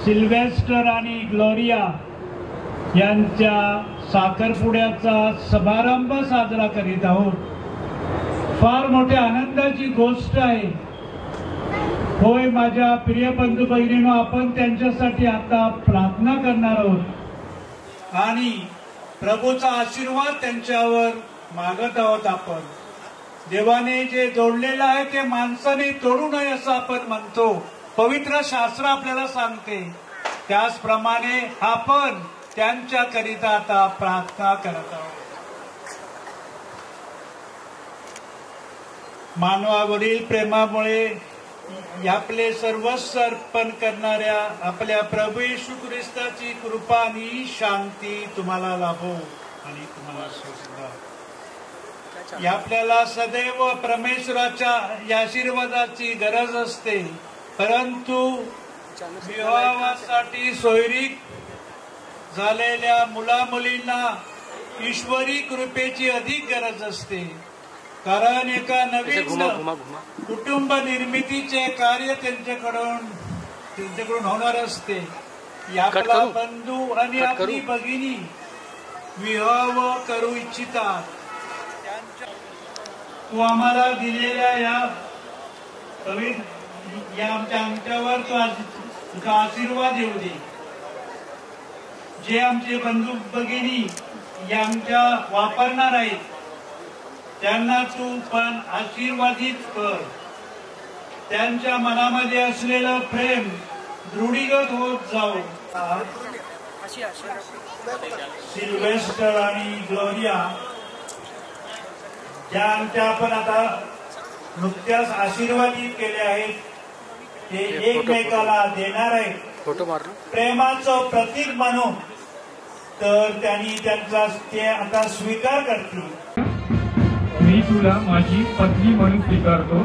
Sylvester आणि Gloria यांच्या साखरपुड्याचा समारंभ साजरा करीत आहोत। फार मोठ्या आनंदाची गोष्ट आहे। होय माझ्या प्रिय बंधू भगिनींनो, आपण त्यांच्यासाठी आता प्रार्थना करणार आहोत आणि प्रभूचा आशीर्वाद त्यांच्यावर मागत आहोत। आपण देवाने जे जोडलेलं आहे ते माणसाने तोडू नये असं आपण म्हणतो। पवित्र शास्त्र आपल्याला सांगते, त्याचप्रमाणे आपण त्यांच्याकरिता आता प्रार्थना करत आहोत। मानवावरील प्रेमामुळे आपले सर्वस्व अर्पण करणाऱ्या आपल्या प्रभू येशू ख्रिस्ताची कृपा आणि शांती तुम्हाला लाभो आणि तुम्हाला सुखदा। आपल्याला सदैव परमेश्वराच्या आशीर्वादाची गरज असते, परंतु विवाहासाठी सोयरीक झालेल्या मुला मुलींना ईश्वरी कृपेची अधिक गरज असते। कारण एका नवीन कुटुंब निर्मितीचे कार्य त्यांच्याकडून होणार असते। आपला बंधू आणि आपली भगिनी विवाह करू इच्छितात, तू आम्हाला दिलेल्या आमच्यावर तुझा आशीर्वाद येऊ दे। जे आमचे बंधू भगिनी आमच्या वापरणार आहेत त्यांना तू पण आशीर्वादित कर। त्यांच्या मनामध्ये असलेलं प्रेम दृढीगत होत जावो। सिल्वेस्टर आणि ग्लोरिया ज्या आमच्या आपण आता नुकत्याच आशीर्वादित केले आहेत, ते एकमेकाला देणार आहेत प्रेमाचं प्रतीक म्हणून, तर त्यांनी त्यांचा ते आता स्वीकार करतील। मी तुला माझी पत्नी म्हणून स्वीकारतो।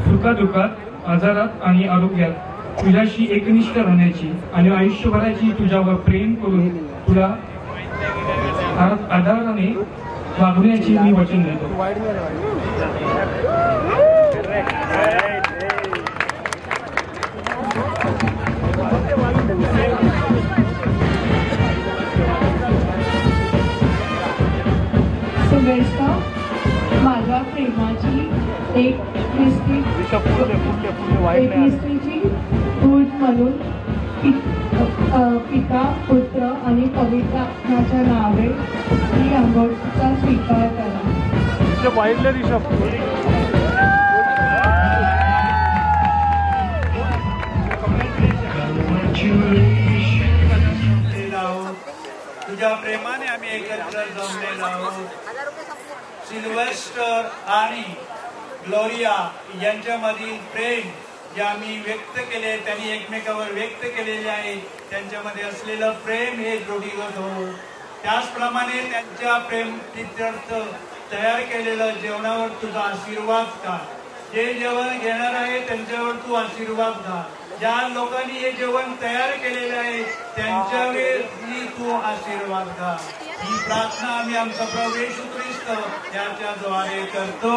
सुखादुःखात, आजारात आणि आरोग्यात तुझ्याशी एकनिष्ठ राहण्याची आणि आयुष्यभराची तुझ्यावर प्रेम करून तुला आदराने वागण्याची मी वचन देतो। माझ्या प्रेमाची एक निष्ठेची दूत म्हणून पिता, पुत्र आणि पवित्र आत्म्याच्या नावे ही अंघोळीचा स्वीकार करा। तुझ्या प्रेमाने आम्ही एकत्र जमलेलो आहोत। सिल्वेस्टर आणि ग्लोरिया यांच्यामधील प्रेम जे आम्ही व्यक्त केले, त्यांनी एकमेकावर व्यक्त केलेले आहे, त्यांच्यामध्ये असलेलं प्रेम हे दृढीगत हो। त्याचप्रमाणे त्यांच्या प्रेम प्रीत्यर्थ तयार केलेलं जेवणावर तुझा आशीर्वाद का। जे जेवण घेणार आहे त्यांच्यावर तू आशीर्वाद घाल। ज्या लोकांनी हे जेवण तयार केलेलं आहे त्यांच्यावरही तू आशीर्वाद घाल। ही प्रार्थना आम्ही आमचा प्रभू येशू ख्रिस्त याच्या द्वारे करतो।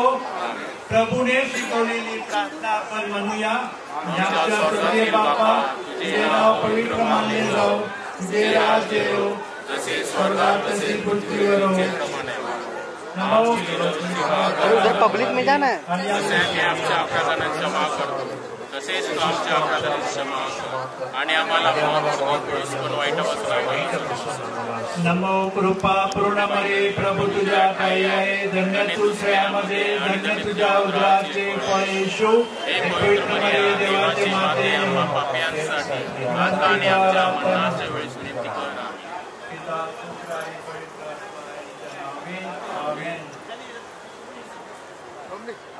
प्रभूने शिकवलेली प्रार्थना आपण म्हणूया। आमच्या स्वर्गीय बापा, तुझे नाव पवित्र मानले जाओ, तुझे राज्य येवो, जसे स्वर्गात तसे पृथ्वीवर हो। उधर पब्लिक में जाना है। आमच्या अपराधांची माफ करतो, तसेच तू आमच्या अपराधांची क्षमा कर आणि आम्हाला पण वाईटापासून आम्हाला। नमो कृपा पूर्ण मरे, प्रभू तुझ्या ठाई आहे, धन्य तू स्त्रियांमध्ये, धन्य तुझ्या उदराचे फळ येशू। पवित्र मरे, देवाचे माते, आम्हा पापियांसाठी आता आणि आमच्या मरणाच्या वेळेस विनंती कर। पिता, पुत्र आणि पवित्र आत्मा। आमेन।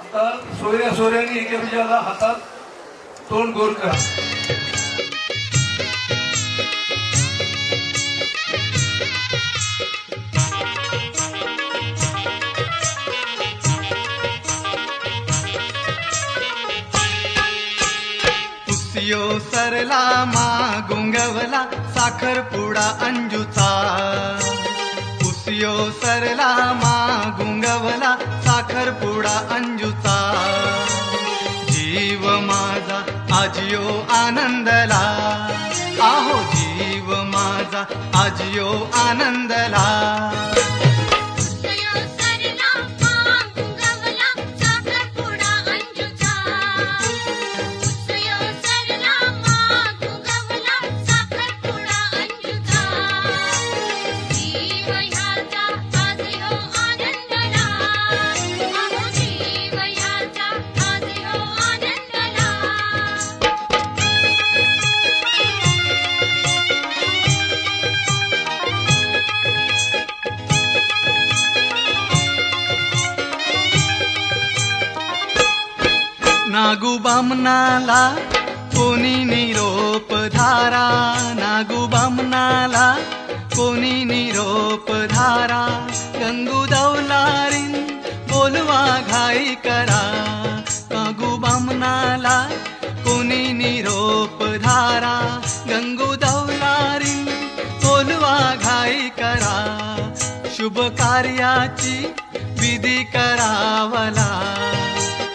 आता सोयऱ्याने एकमेकाला हातात तोंड गोल करा। पुसियो सरला मा गुंगवला साखरपुडा अंजूचा। पुसियो सरला मा गुंगवला साखरपुडा अंजूचा। जीव माझा आजियो आनंदला आहो आज यो आनंदला नागू बामनाला कोणी निरोप धारा, नागू बामनाला कोणी निरोप धारा, गंगू दौलारीन बोलवा घाई करा, नागू बामनाला कोणी निरोप धारा, गंगू दौलारीन बोलवा घाई करा, शुभ कार्याची विधी करावला,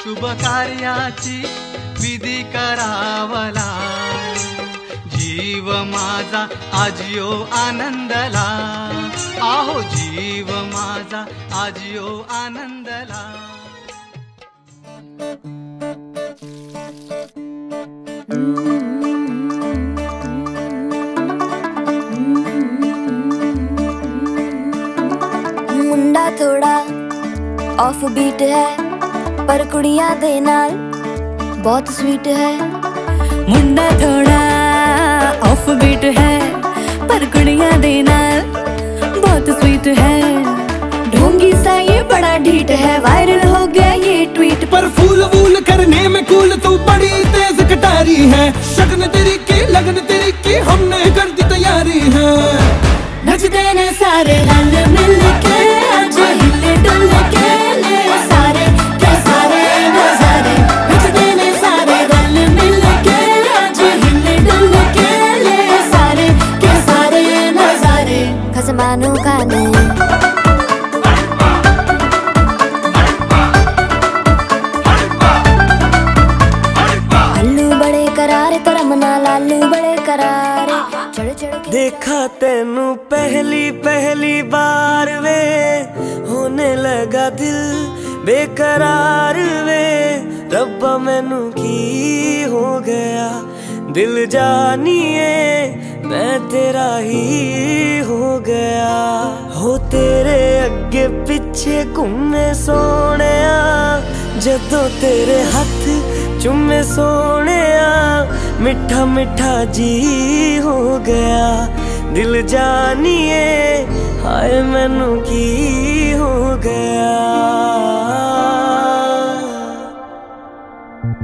शुभ कार्याची विधी करावला, जीव माझा आज यो आनंदला, आहो जीव माझा आज यो आनंदला. मुंडा थोड़ा ऑफ बीट है पर कुड़ियां दे नाल बहुत स्वीट है, मुंडा थोड़ा ऑफ बीट है पर कुड़ियां दे नाल बहुत स्वीट है, ढोंगी सा ये बड़ा ढीठ है, वायरल हो गया ये ट्वीट पर फूल वूल करने में कूल तू बड़ी तेज कटारी है, शगन तेरी की लगन तेरी की हमने कर दी तैयारी है, नचते ने सारे रल मिल के आज हिले डुल के ले सारे के सारे नजारे, नचते ने सारे रल मिल के आज हिले डुल के ले सारे के सारे नजारे, खसमानों का ने अल्लू बड़े करारे करमना लालू बड़े करारे, देखा तेनू पहली पहली बार वे, होने लगा दिल बेकरार वे, रब्बा मैनू की हो गया दिल जानिए मैं तेरा ही हो गया, हो तेरे अगे पिछे घूमे सोने, जदों तेरे हथ चुमे सोने, मिठा मिठा जी हो गया दिल जानिए हाय मैनू की हो गया,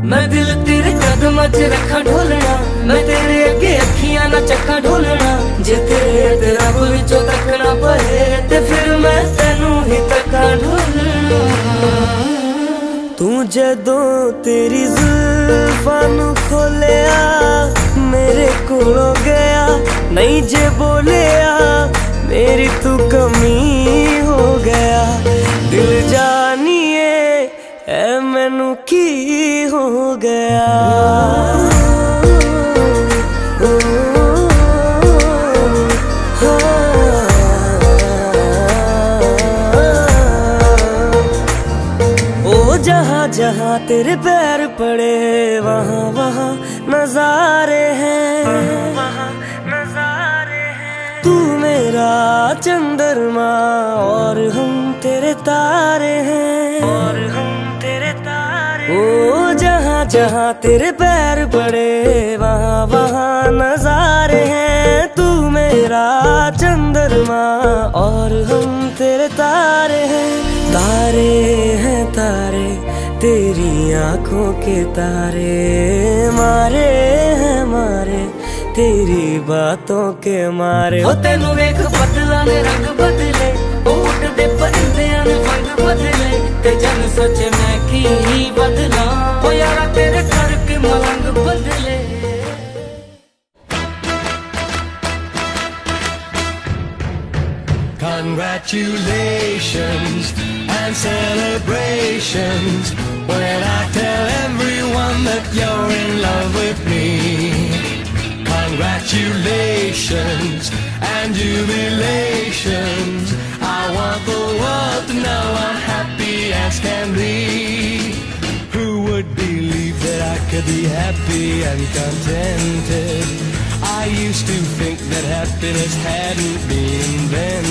मैं दिल तेरे कदम च रखा ढोलना, मैं तेरे अगे अखियां ना चक्का ढोलना, जे तेरे ते रब विचों तकना पए ते फिर मैं तेनू ही तक्का ढोलना, तू जदों तेरी जुल्फां नू खोलिया मेरे कोलों गया, नहीं जे बोलिया मेरी तू कमी हो गया, दिल जानिए ऐ मैनू की हो गया, जहाँ जहाँ तेरे पैर पड़े वहाँ वहाँ नजारे हैं, वहाँ नजारे हैं, तू मेरा चंद्रमा और हम तेरे तारे हैं, और हम तेरे तारे, ओ जहाँ जहाँ तेरे पैर पड़े वहाँ वहाँ नजारे हैं, तू मेरा चंद्रमा और हम तेरे तारे हैं, तारे हैं तारे तेरी आंखों के तारे, मारे हैं मारे तेरी बातों के मारे, हो तेनू वेख बदला ने रंग बदले, उठ दे परिंदियां ने फंग बदले, ते जन सोचे मैं की बदला, ओ यारा तेरे करके मलंग बदले. Congratulations and celebrations when I tell everyone that you're in love with me. congratulations and jubilations. I want the world to know I'm happy as can be. Who would believe that I could be happy and contented? I used to think that happiness hadn't been invented.